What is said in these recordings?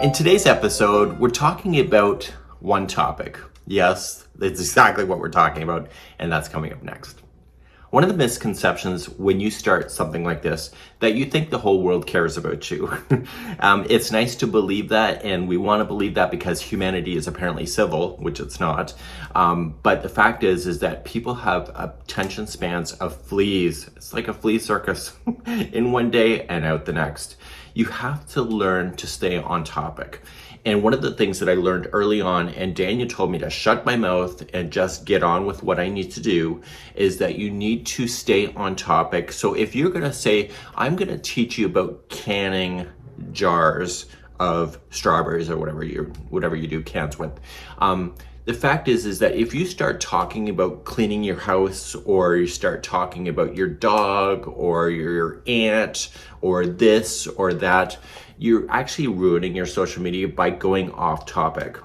In today's episode, we're talking about one topic. Yes, that's exactly what we're talking about, and that's coming up next. One of the misconceptions when you start something like this, that you think the whole world cares about you. It's nice to believe that, and we want to believe that because humanity is apparently civil, which it's not. But the fact is that people have attention spans of fleas. It's like a flea circus in one day and out the next. You have to learn to stay on topic. And one of the things that I learned early on, and Daniel told me to shut my mouth and just get on with what I need to do, is that you need to stay on topic. So if you're gonna say, I'm gonna teach you about canning jars of strawberries or whatever you do cans with, the fact is that if you start talking about cleaning your house, or you start talking about your dog or your aunt or this or that, you're actually ruining your social media by going off topic.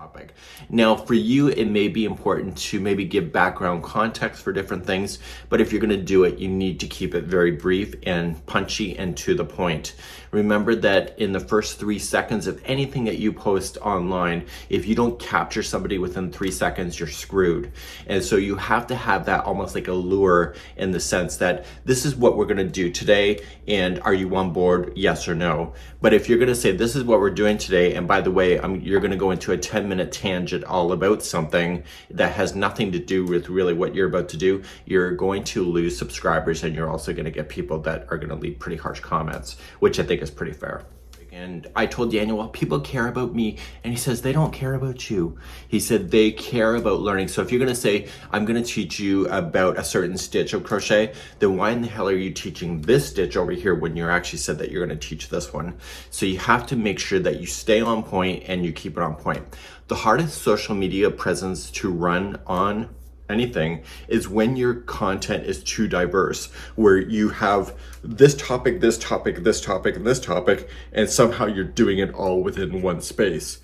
Now, for you, it may be important to maybe give background context for different things, but if you're going to do it, you need to keep it very brief and punchy and to the point. Remember that in the first 3 seconds of anything that you post online, if you don't capture somebody within 3 seconds, you're screwed. And so you have to have that almost like a lure, in the sense that this is what we're going to do today, and are you on board, yes or no? But if you're going to say, this is what we're doing today, and by the way, you're going to go into a 10-minute tangent all about something that has nothing to do with really what you're about to do, you're going to lose subscribers, and you're also going to get people that are going to leave pretty harsh comments, which I think is pretty fair. And I told Daniel, well, people care about me. And he says, they don't care about you. He said, they care about learning. So if you're going to say, I'm going to teach you about a certain stitch of crochet, then why in the hell are you teaching this stitch over here when you actually said that you're going to teach this one? So you have to make sure that you stay on point and you keep it on point. The hardest social media presence to run on anything is when your content is too diverse, where you have this topic, this topic, this topic, and this topic, and somehow you're doing it all within one space.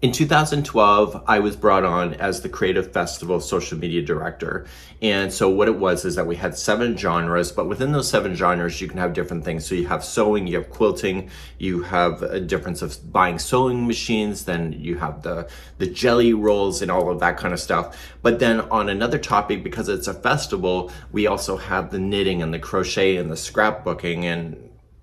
In 2012, I was brought on as the Creative Festival social media director. And so what it was is that we had 7 genres, but within those 7 genres, you can have different things. So you have sewing, you have quilting, you have a difference of buying sewing machines, then you have the jelly rolls and all of that kind of stuff. But then on another topic, because it's a festival, we also have the knitting and the crochet and the scrapbooking and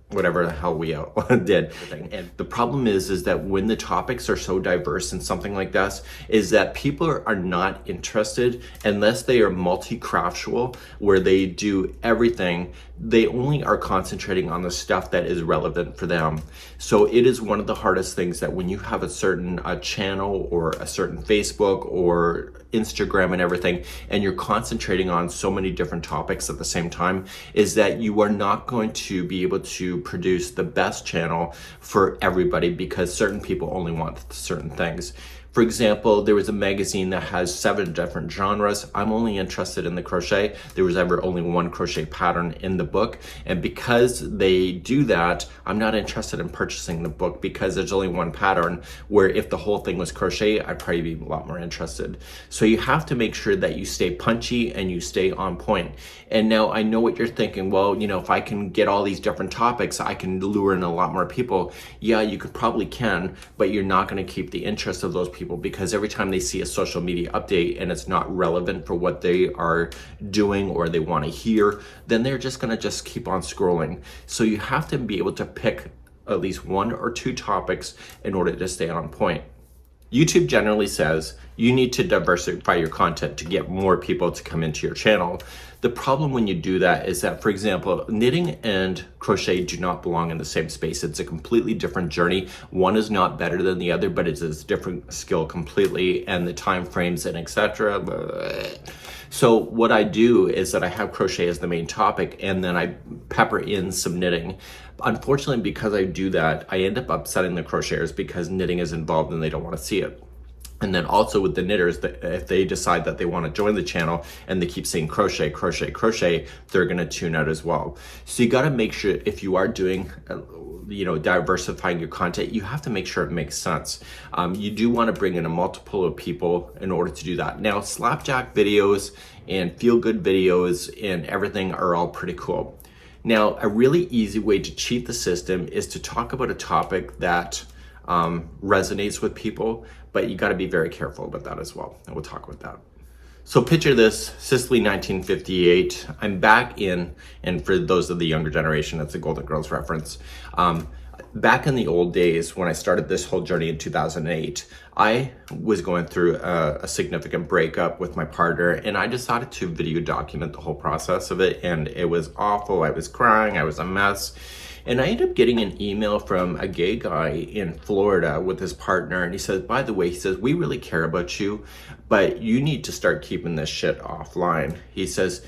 whatever the hell we did. And the problem is that when the topics are so diverse in something like this, is that people are not interested unless they are multi-craftual, where they do everything. They only are concentrating on the stuff that is relevant for them. So it is one of the hardest things, that when you have a certain channel or a certain Facebook or Instagram and everything, and you're concentrating on so many different topics at the same time, is that you are not going to be able to produce the best channel for everybody, because certain people only want certain things. For example, there was a magazine that has 7 different genres. I'm only interested in the crochet. There was ever only one crochet pattern in the book. And because they do that, I'm not interested in purchasing the book, because there's only one pattern, where if the whole thing was crochet, I'd probably be a lot more interested. So you have to make sure that you stay punchy and you stay on point. And now I know what you're thinking. Well, if I can get all these different topics, I can lure in a lot more people. Yeah, you probably can, but you're not going to keep the interest of those people, because every time they see a social media update and it's not relevant for what they are doing or they want to hear, then they're just going to keep on scrolling. So you have to be able to pick at least 1 or 2 topics in order to stay on point. YouTube generally says you need to diversify your content to get more people to come into your channel. The problem when you do that is that, for example, knitting and crochet do not belong in the same space. It's a completely different journey. One is not better than the other, but it's a different skill completely, and the time frames and etc. So what I do is that I have crochet as the main topic, and then I pepper in some knitting. Unfortunately, because I do that, I end up upsetting the crocheters, because knitting is involved and they don't want to see it. And then also with the knitters, if they decide that they want to join the channel and they keep saying crochet, crochet, crochet, they're going to tune out as well. So you got to make sure, if you are doing, diversifying your content, you have to make sure it makes sense. You do want to bring in a multiple of people in order to do that. Now, slapjack videos and feel-good videos and everything are all pretty cool. Now, a really easy way to cheat the system is to talk about a topic that resonates with people, but you got to be very careful about that as well. And we'll talk about that. So picture this, Sicily 1958. I'm back in, and for those of the younger generation, it's a Golden Girls reference. Back in the old days, when I started this whole journey in 2008, I was going through a significant breakup with my partner, and I decided to video document the whole process of it, and it was awful. I was crying, I was a mess. And I ended up getting an email from a gay guy in Florida with his partner, and he says, by the way, he says, we really care about you, but you need to start keeping this shit offline. He says,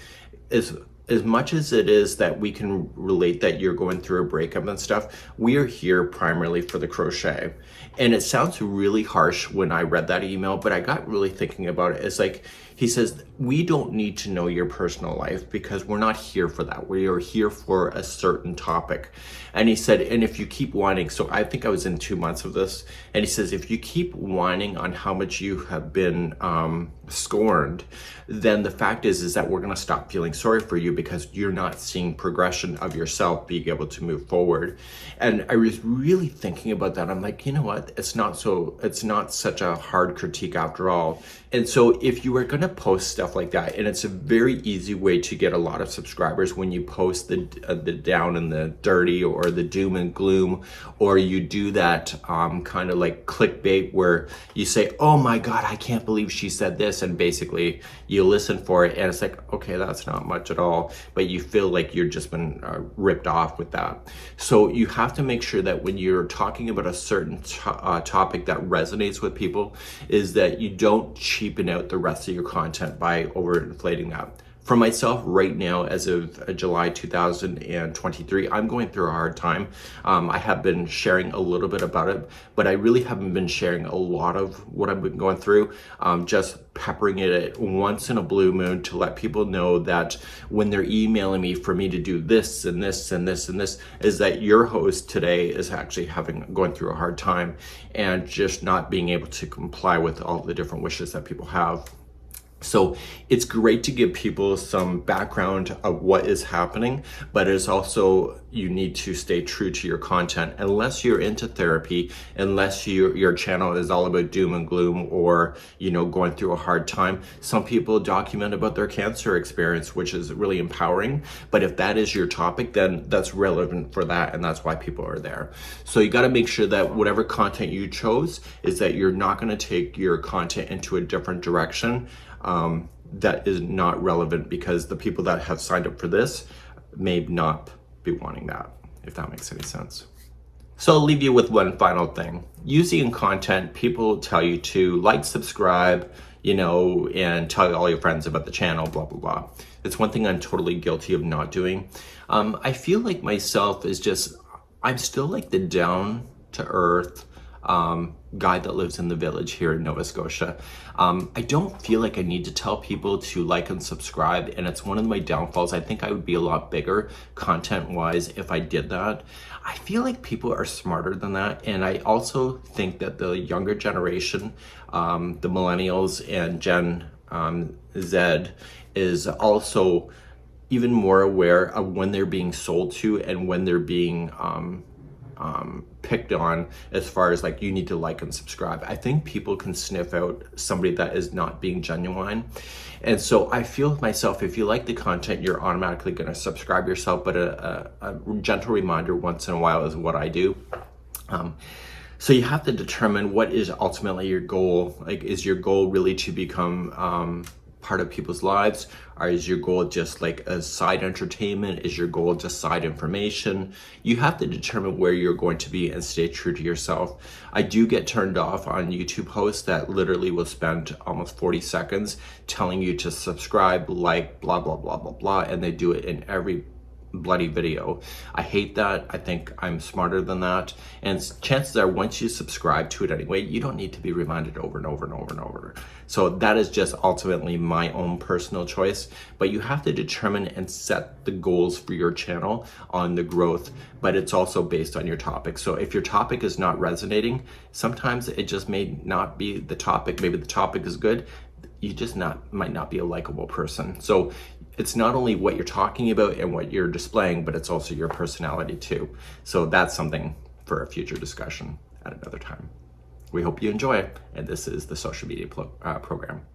as much as it is that we can relate that you're going through a breakup and stuff, we are here primarily for the crochet. And it sounds really harsh when I read that email, but I got really thinking about it. It's like, he says, we don't need to know your personal life because we're not here for that. We are here for a certain topic. And he said, and if you keep whining, so I think I was in 2 months of this, and he says, if you keep whining on how much you have been scorned, then the fact is that we're gonna stop feeling sorry for you because you're not seeing progression of yourself being able to move forward. And I was really thinking about that. I'm like, you know what? It's not such a hard critique after all. And so if you are gonna post stuff like that, and it's a very easy way to get a lot of subscribers when you post the down and the dirty or the doom and gloom, or you do that kind of like clickbait where you say, oh my God, I can't believe she said this. And basically you listen for it and it's like, okay, that's not much at all, but you feel like you're just been ripped off with that. So you have to make sure that when you're talking about a certain topic that resonates with people, is that you don't cheapen out the rest of your content by overinflating that. For myself right now, as of July 2023, I'm going through a hard time. I have been sharing a little bit about it, but I really haven't been sharing a lot of what I've been going through, just peppering it at once in a blue moon to let people know that when they're emailing me for me to do this and this and this and this, is that your host today is actually going through a hard time and just not being able to comply with all the different wishes that people have. So it's great to give people some background of what is happening, but it's also, you need to stay true to your content. Unless you're into therapy, unless your channel is all about doom and gloom or, going through a hard time. Some people document about their cancer experience, which is really empowering. But if that is your topic, then that's relevant for that. And that's why people are there. So you got to make sure that whatever content you chose is that you're not going to take your content into a different direction that is not relevant, because the people that have signed up for this may not be wanting that, if that makes any sense. So I'll leave you with one final thing. Using content, people tell you to like, subscribe, and tell all your friends about the channel, blah, blah, blah. It's one thing I'm totally guilty of not doing. I feel like myself is just, I'm still like the down to earth guy that lives in the village here in Nova Scotia. I don't feel like I need to tell people to like and subscribe, and it's one of my downfalls. I think I would be a lot bigger content-wise if I did that. I feel like people are smarter than that, and I also think that the younger generation, the millennials and Gen Z, is also even more aware of when they're being sold to and when they're being picked on, as far as like, you need to like and subscribe. I think people can sniff out somebody that is not being genuine. And so I feel myself, if you like the content, you're automatically going to subscribe yourself, but a gentle reminder once in a while is what I do. So you have to determine what is ultimately your goal. Like, is your goal really to become part of people's lives, or is your goal just like a side entertainment? Is your goal just side information? You have to determine where you're going to be and stay true to yourself. I do get turned off on YouTube posts that literally will spend almost 40 seconds telling you to subscribe, like, blah, blah, blah, blah, blah, and they do it in every bloody video. I hate that. I think I'm smarter than that. And chances are, once you subscribe to it anyway, you don't need to be reminded over and over and over and over. So that is just ultimately my own personal choice. But you have to determine and set the goals for your channel on the growth, but it's also based on your topic. So if your topic is not resonating, sometimes it just may not be the topic. Maybe the topic is good, you just might not be a likable person. So it's not only what you're talking about and what you're displaying, but it's also your personality too. So that's something for a future discussion. at another time. We hope you enjoy it, and this is the social media program.